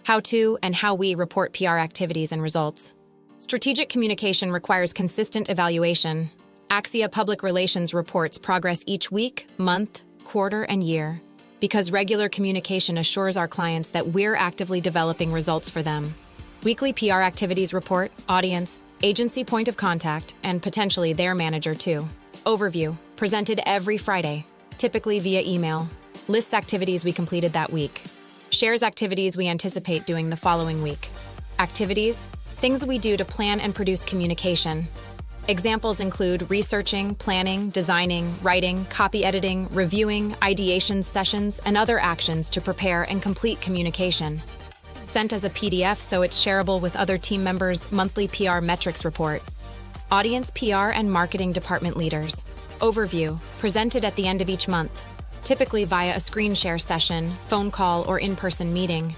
How to and how we report PR activities and results. Strategic communication requires consistent evaluation. Axia Public Relations reports progress each week, month, quarter, and year, because regular communication assures our clients that we're actively developing results for them. Weekly PR activities report, audience, agency point of contact, and potentially their manager too. Overview, presented every Friday, typically via email. Lists activities we completed that week. Shares activities we anticipate doing the following week. Activities, things we do to plan and produce communication. Examples include researching, planning, designing, writing, copy editing, reviewing, ideation sessions, and other actions to prepare and complete communication. Sent as a PDF so it's shareable with other team members' monthly PR metrics report. Audience PR and marketing department leaders. Overview, presented at the end of each month, typically via a screen share session, phone call, or in-person meeting.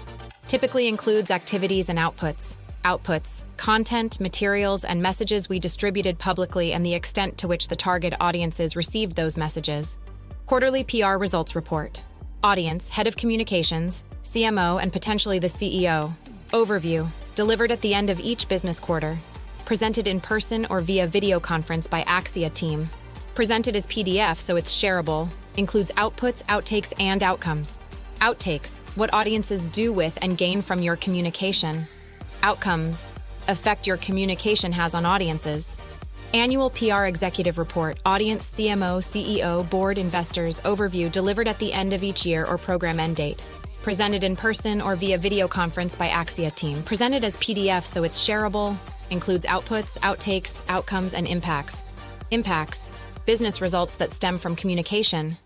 Typically includes activities and outputs. Outputs, content, materials, and messages we distributed publicly and the extent to which the target audiences received those messages. Quarterly PR results report. Audience, head of communications, CMO, and potentially the CEO. Overview, delivered at the end of each business quarter. Presented in person or via video conference by Axia team. Presented as PDF so it's shareable. Includes outputs, outtakes, and outcomes. Outtakes, what audiences do with and gain from your communication. Outcomes, effect your communication has on audiences. Annual PR executive report, audience, CMO, CEO, board, investors, overview delivered at the end of each year or program end date. Presented in person or via video conference by Axia team. Presented as PDF so it's shareable. Includes outputs, outtakes, outcomes, and impacts. Impacts, business results that stem from communication.